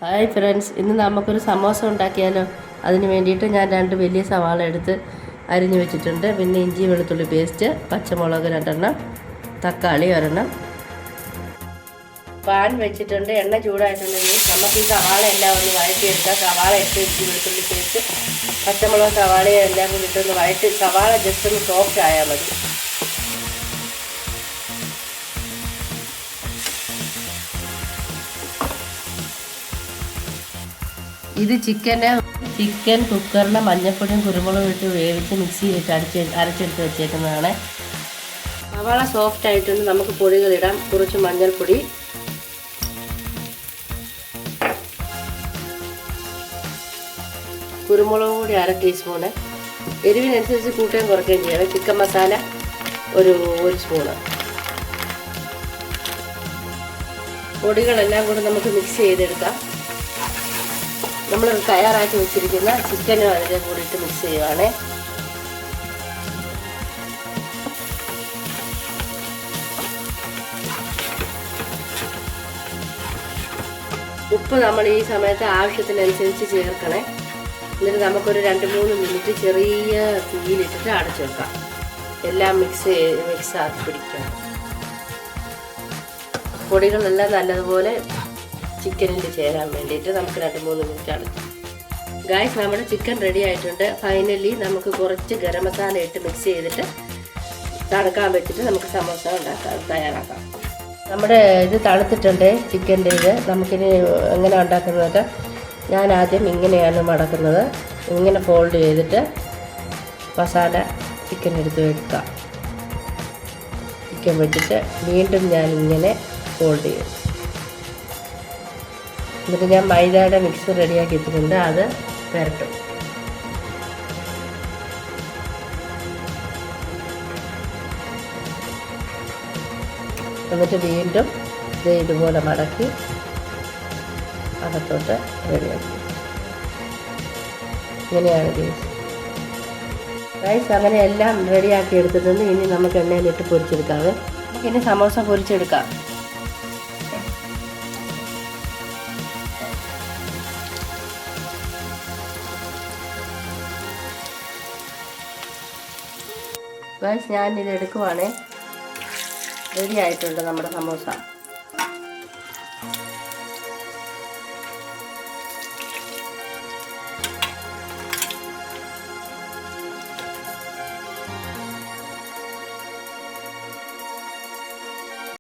Hi friends, ഇന്ന് നമുക്കൊരു സമോസ ഉണ്ടാക്കിയാലോ. അതിന് വേണ്ടിയിട്ട് ഞാൻ 2 വലിയ സവാള എടുത്ത് അരിഞ്ഞു വെച്ചിട്ടുണ്ട്. പിന്നെ ഇഞ്ചി വെളുത്തുള്ളി പേസ്റ്റ്, പച്ചമുളക് 2 തക്കാളി 1. പാൻ വെച്ചിട്ടുണ്ട്. എണ്ണ ചൂടായിട്ടുണ്ടെങ്കിൽ നമുക്ക് ഈ സവാള എല്ലാം ഒന്ന് വഴറ്റിയെടുക്കാം. സവാള ഇട്ട് ഇഞ്ചി വെളുത്തുള്ളി പേസ്റ്റ്, പച്ചമുളക്, സവാളയും എല്ലാം കൂടി ഇട്ടൊന്ന് വഴറ്റി സവാള ജസ്റ്റ് ഒന്ന് സോഫ്റ്റ് ആയാൽ മതി. ഇത് ചിക്കൻ കുക്കറിൽ മഞ്ഞൾപ്പൊടിയും കുരുമുളകും ഇട്ട് വേവിച്ച് മിക്സിയിലിട്ട് അരച്ചെടുത്ത് വെച്ചേക്കുന്നതാണ്. സവാള സോഫ്റ്റ് ആയിട്ടുണ്ട്. നമുക്ക് പൊടികളിടാം. കുറച്ച് മഞ്ഞൾപ്പൊടി, കുരുമുളക് പൊടി 1/2 ടീസ്പൂണ്, എരിവിനനുസരിച്ച് കൂട്ടുകയും കുറയ്ക്കുകയും ചെയ്യണം. ചിക്കൻ മസാല ഒരു സ്പൂണ്. പൊടികളെല്ലാം കൂടി നമുക്ക് മിക്സ് ചെയ്തെടുക്കാം. നമ്മൾ തയ്യാറാക്കി വെച്ചിരിക്കുന്ന ചിക്കനും അതിൻ്റെ കൂടിയിട്ട് മിക്സ് ചെയ്യുവാണ്. ഉപ്പ് നമ്മൾ ഈ സമയത്ത് ആവശ്യത്തിനനുസരിച്ച് ചേർക്കണേ. എന്നിട്ട് നമുക്കൊരു 2-3 മിനിറ്റ് ചെറിയ തീയിലിട്ടിട്ട് അടച്ചു വെക്കാം. എല്ലാം മിക്സ് ആക്കി പിടിക്കാം. പൊടികളെല്ലാം നല്ലതുപോലെ ചിക്കനിൽ ചേരാൻ വേണ്ടിയിട്ട് നമുക്ക് 2-3 മിനിറ്റ് അടച്ചു. ഗായ്സ്, നമ്മുടെ ചിക്കൻ റെഡി ആയിട്ടുണ്ട്. ഫൈനലി നമുക്ക് കുറച്ച് ഗരം മസാല ഇട്ട് മിക്സ് ചെയ്തിട്ട് തണുക്കാൻ വെച്ചിട്ട് നമുക്ക് സമോസ തയ്യാറാക്കാം. നമ്മുടെ ഇത് തണുത്തിട്ടുണ്ട്, ചിക്കൻ്റെ ഇത്. നമുക്കിനി എങ്ങനെ ഉണ്ടാക്കുന്നത്? ഞാൻ ആദ്യം ഇങ്ങനെയാണ് മടക്കുന്നത്. ഇങ്ങനെ ഫോൾഡ് ചെയ്തിട്ട് മസാല ചിക്കൻ എടുത്ത് വെക്കാം. ചിക്കൻ വെച്ചിട്ട് വീണ്ടും ഞാൻ ഇങ്ങനെ ഫോൾഡ് ചെയ്യും. എന്നിട്ട് ഞാൻ മൈദയുടെ മിക്സ് റെഡിയാക്കി ഇട്ടിട്ടുണ്ട്. അത് പുരട്ടും. എന്നിട്ട് വീണ്ടും ഇതുപോലെ മടക്കി അകത്തോട്ട് റെഡിയാക്കി. ഇങ്ങനെയാണ് ഗൈസ്. അങ്ങനെ എല്ലാം റെഡിയാക്കി എടുത്തിട്ടുണ്ട്. ഇനി നമുക്ക് എണ്ണയിലിട്ട് പൊരിച്ചെടുക്കാവേ. നമുക്കിനി സമോസ പൊരിച്ചെടുക്കാം. ഗൈസ്, ഞാനിത് എടുക്കുവാണേ. റെഡി ആയിട്ടുണ്ട് നമ്മുടെ സമോസ.